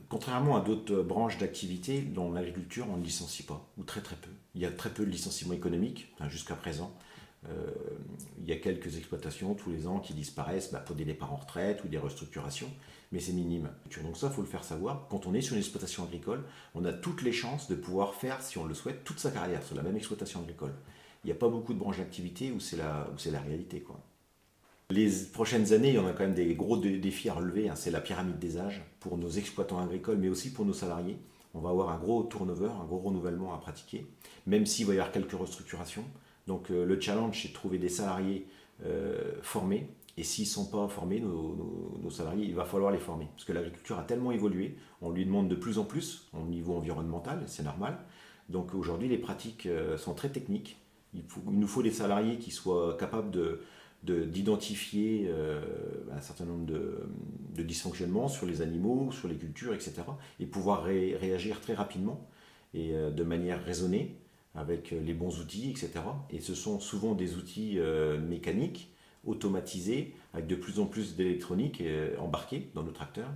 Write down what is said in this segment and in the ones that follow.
Contrairement à d'autres branches d'activité, dans l'agriculture, on ne licencie pas, ou très très peu. Il y a très peu de licenciements économiques, enfin, jusqu'à présent. Euh, il y a quelques exploitations tous les ans qui disparaissent pour des départs en retraite ou des restructurations, mais c'est minime. Donc ça, il faut le faire savoir. Quand on est sur une exploitation agricole, on a toutes les chances de pouvoir faire, si on le souhaite, toute sa carrière sur la même exploitation agricole. Il n'y a pas beaucoup de branches d'activité où c'est la réalité, quoi. Les prochaines années, il y en a quand même des gros défis à relever, hein. C'est la pyramide des âges pour nos exploitants agricoles, mais aussi pour nos salariés. On va avoir un gros turnover, un gros renouvellement à pratiquer, même s'il va y avoir quelques restructurations. Donc le challenge, c'est de trouver des salariés formés. Et s'ils ne sont pas formés, nos salariés, il va falloir les former. Parce que l'agriculture a tellement évolué, on lui demande de plus en plus au niveau environnemental, c'est normal. Donc aujourd'hui, les pratiques sont très techniques. Il nous faut des salariés qui soient capables d'identifier un certain nombre de dysfonctionnements sur les animaux, sur les cultures, etc. Et pouvoir réagir très rapidement et de manière raisonnée avec les bons outils, etc. Et ce sont souvent des outils mécaniques, automatisés, avec de plus en plus d'électronique embarquée dans nos tracteurs.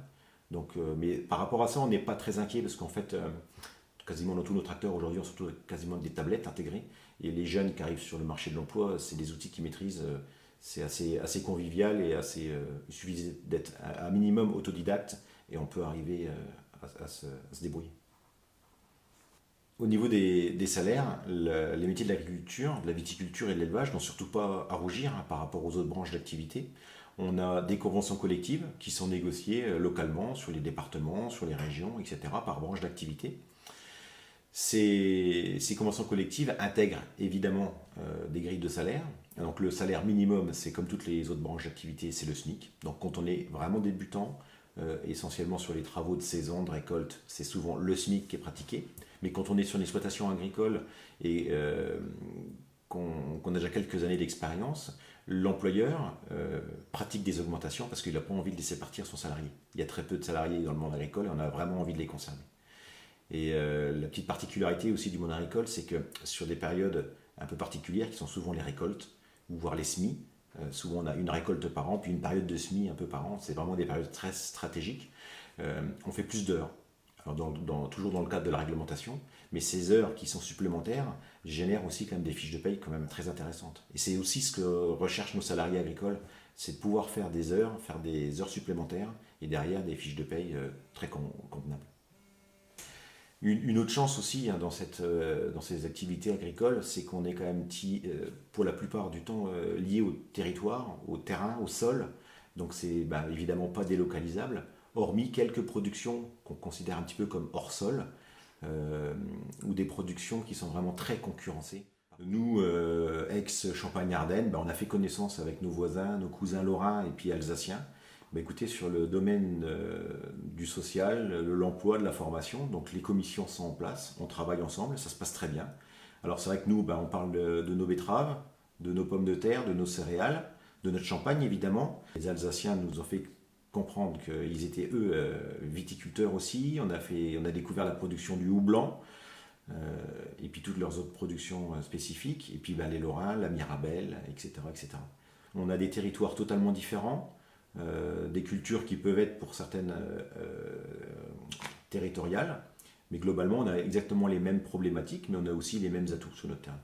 Donc, mais par rapport à ça, on n'est pas très inquiet parce qu'en fait, quasiment dans tous nos tracteurs aujourd'hui, on se retrouve quasiment des tablettes intégrées. Et les jeunes qui arrivent sur le marché de l'emploi, c'est des outils qu'ils maîtrisent. C'est assez convivial et il suffit d'être un minimum autodidacte et on peut arriver à se débrouiller. Au niveau des salaires, les métiers de l'agriculture, de la viticulture et de l'élevage n'ont surtout pas à rougir, hein, par rapport aux autres branches d'activité. On a des conventions collectives qui sont négociées localement sur les départements, sur les régions, etc., par branche d'activité. Ces conventions collectives intègrent évidemment des grilles de salaire. Donc le salaire minimum, c'est comme toutes les autres branches d'activité, c'est le SMIC. Donc quand on est vraiment débutant, essentiellement sur les travaux de saison, de récolte, c'est souvent le SMIC qui est pratiqué. Mais quand on est sur une exploitation agricole et qu'on a déjà quelques années d'expérience, l'employeur pratique des augmentations parce qu'il n'a pas envie de laisser partir son salarié. Il y a très peu de salariés dans le monde agricole et on a vraiment envie de les conserver. Et la petite particularité aussi du monde agricole, c'est que sur des périodes un peu particulières, qui sont souvent les récoltes, ou voire les semis, souvent on a une récolte par an, puis une période de semis un peu par an, c'est vraiment des périodes très stratégiques, on fait plus d'heures. Alors toujours dans le cadre de la réglementation, mais ces heures qui sont supplémentaires génèrent aussi quand même des fiches de paye quand même très intéressantes. Et c'est aussi ce que recherchent nos salariés agricoles, c'est de pouvoir faire des heures supplémentaires, et derrière des fiches de paye très convenables. Une autre chance aussi, hein, dans ces activités agricoles, c'est qu'on est quand même pour la plupart du temps lié au territoire, au terrain, au sol. Donc c'est évidemment pas délocalisable, hormis quelques productions qu'on considère un petit peu comme hors sol, ou des productions qui sont vraiment très concurrencées. Nous, ex-Champagne-Ardenne, on a fait connaissance avec nos voisins, nos cousins lorrains et puis alsaciens. Écoutez, sur le domaine du social, de l'emploi, de la formation, donc les commissions sont en place, on travaille ensemble, ça se passe très bien. Alors c'est vrai que nous, on parle de nos betteraves, de nos pommes de terre, de nos céréales, de notre champagne évidemment. Les Alsaciens nous ont fait comprendre qu'ils étaient eux viticulteurs aussi. On a découvert la production du houblon, et puis toutes leurs autres productions spécifiques, et puis les Lorrains, la Mirabelle, etc., etc. On a des territoires totalement différents. Des cultures qui peuvent être pour certaines territoriales, mais globalement on a exactement les mêmes problématiques, mais on a aussi les mêmes atouts sur notre terrain.